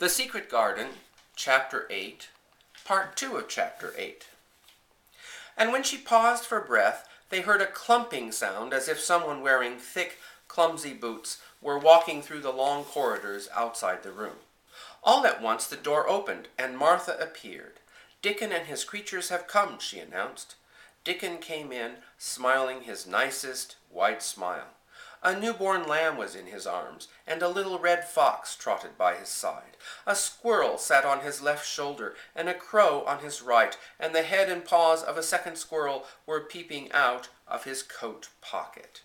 The Secret Garden, Chapter 8, Part 2 of Chapter 8. And when she paused for breath, they heard a clumping sound as if someone wearing thick, clumsy boots were walking through the long corridors outside the room. All at once the door opened, and Martha appeared. "Dickon and his creatures have come," she announced. Dickon came in, smiling his nicest white smile. A newborn lamb was in his arms, and a little red fox trotted by his side. A squirrel sat on his left shoulder, and a crow on his right, and the head and paws of a second squirrel were peeping out of his coat pocket.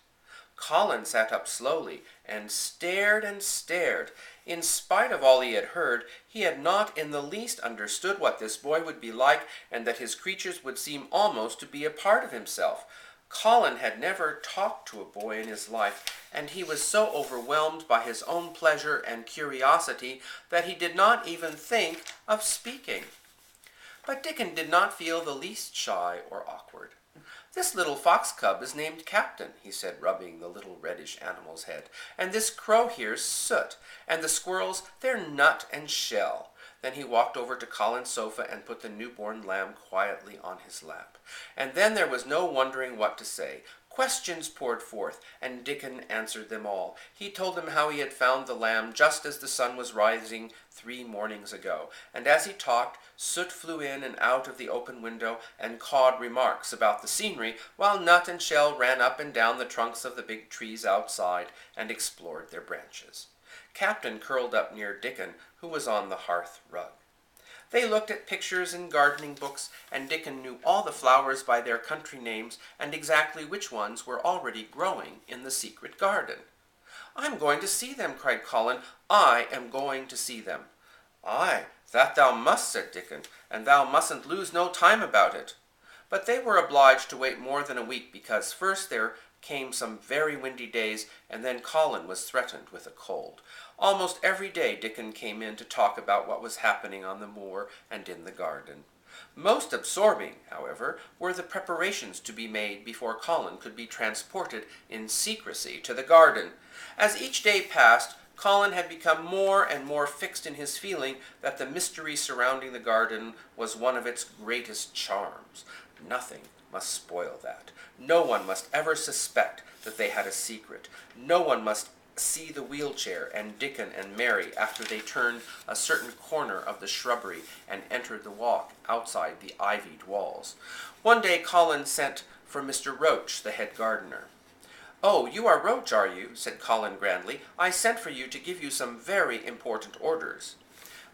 Colin sat up slowly and stared and stared. In spite of all he had heard, he had not in the least understood what this boy would be like, and that his creatures would seem almost to be a part of himself. Colin had never talked to a boy in his life, and he was so overwhelmed by his own pleasure and curiosity that he did not even think of speaking. But Dickon did not feel the least shy or awkward. "This little fox cub is named Captain," he said, rubbing the little reddish animal's head. "And this crow here's Soot, and the squirrels, they're Nut and Shell." Then he walked over to Colin's sofa and put the newborn lamb quietly on his lap. And then there was no wondering what to say. Questions poured forth, and Dickon answered them all. He told them how he had found the lamb just as the sun was rising 3 mornings ago, and as he talked, Soot flew in and out of the open window and cawed remarks about the scenery, while Nut and Shell ran up and down the trunks of the big trees outside and explored their branches. Captain curled up near Dickon, who was on the hearth rug. They looked at pictures and gardening books, and Dickon knew all the flowers by their country names and exactly which ones were already growing in the secret garden. "I'm going to see them," cried Colin. "I am going to see them." "Aye, that thou must," said Dickon, "and thou mustn't lose no time about it." But they were obliged to wait more than a week, because first there came some very windy days, and then Colin was threatened with a cold. Almost every day Dickon came in to talk about what was happening on the moor and in the garden. Most absorbing, however, were the preparations to be made before Colin could be transported in secrecy to the garden. As each day passed, Colin had become more and more fixed in his feeling that the mystery surrounding the garden was one of its greatest charms. Nothing must spoil that. No one must ever suspect that they had a secret. No one must see the wheelchair and Dickon and Mary after they turned a certain corner of the shrubbery and entered the walk outside the ivied walls. One day Colin sent for Mr. Roach, the head gardener. "Oh, you are Roach, are you?" said Colin grandly. "I sent for you to give you some very important orders."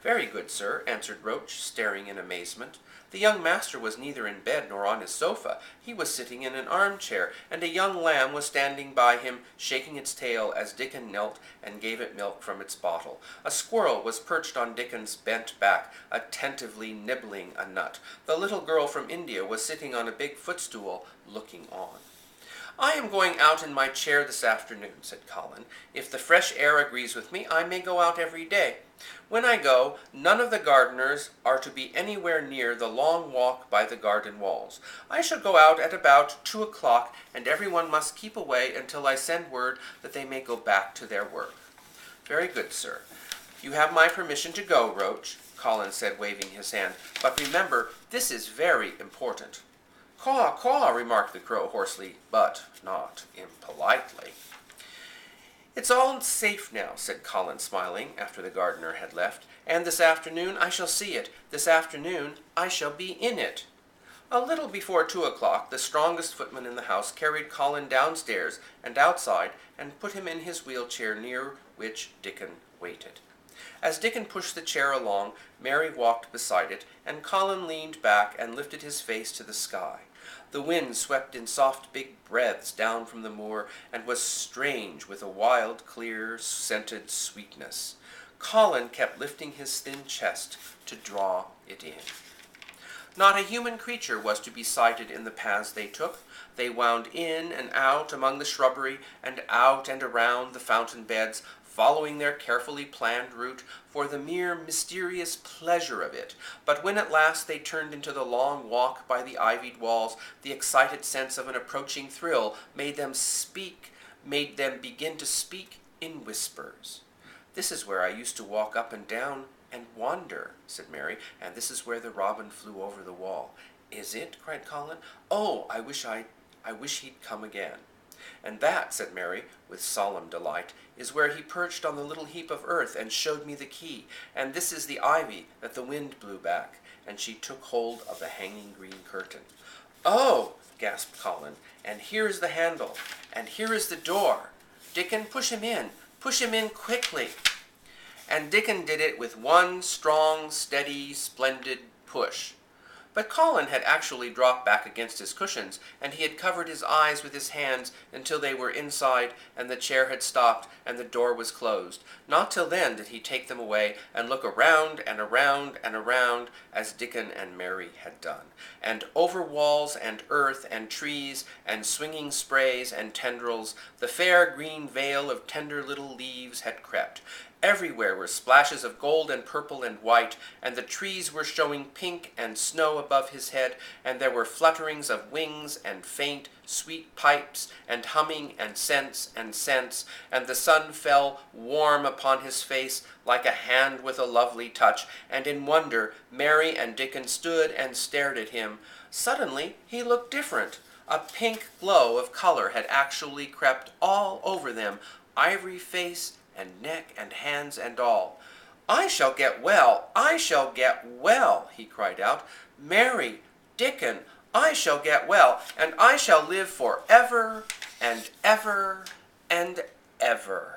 "Very good, sir," answered Roach, staring in amazement. The young master was neither in bed nor on his sofa. He was sitting in an armchair, and a young lamb was standing by him, shaking its tail as Dickon knelt and gave it milk from its bottle. A squirrel was perched on Dickon's bent back, attentively nibbling a nut. The little girl from India was sitting on a big footstool, looking on. "I am going out in my chair this afternoon," said Colin. "If the fresh air agrees with me, I may go out every day. When I go, none of the gardeners are to be anywhere near the long walk by the garden walls. I shall go out at about 2 o'clock, and everyone must keep away until I send word that they may go back to their work." "Very good, sir. You have my permission to go, Roach," Colin said, waving his hand. "But remember, this is very important." "Caw, caw," remarked the crow hoarsely, but not impolitely. "It's all safe now," said Colin, smiling, after the gardener had left, "and this afternoon I shall see it. This afternoon I shall be in it." A little before 2 o'clock, the strongest footman in the house carried Colin downstairs and outside and put him in his wheelchair, near which Dickon waited. As Dickon pushed the chair along, Mary walked beside it, and Colin leaned back and lifted his face to the sky. The wind swept in soft big breaths down from the moor, and was strange with a wild, clear, scented sweetness. Colin kept lifting his thin chest to draw it in. Not a human creature was to be sighted in the paths they took. They wound in and out among the shrubbery, and out and around the fountain beds, following their carefully planned route for the mere mysterious pleasure of it. But when at last they turned into the long walk by the ivied walls, the excited sense of an approaching thrill made them begin to speak in whispers. "This is where I used to walk up and down and wander, said Mary, and this is where the robin flew over the wall. Is it? Cried Colin. Oh, I wish he'd come again. And that, said Mary, with solemn delight, is where he perched on the little heap of earth and showed me the key, and this is the ivy that the wind blew back, and she took hold of the hanging green curtain. Oh, gasped Colin, and here is the handle, and here is the door. Dickon, push him in quickly. And Dickon did it with one strong, steady, splendid push. But Colin had actually dropped back against his cushions, and he had covered his eyes with his hands until they were inside, and the chair had stopped, and the door was closed. Not till then did he take them away, and look around and around and around, as Dickon and Mary had done. And over walls and earth and trees and swinging sprays and tendrils, the fair green veil of tender little leaves had crept. Everywhere were splashes of gold and purple and white, and the trees were showing pink and snow above his head, and there were flutterings of wings and faint, sweet pipes, and humming and scents, and the sun fell warm upon his face like a hand with a lovely touch, and in wonder Mary and Dickon stood and stared at him. Suddenly he looked different. A pink glow of color had actually crept all over them, ivory face and neck and hands and all. I shall get well, he cried out. Mary, Dickon, I shall get well, and I shall live for ever and ever and ever.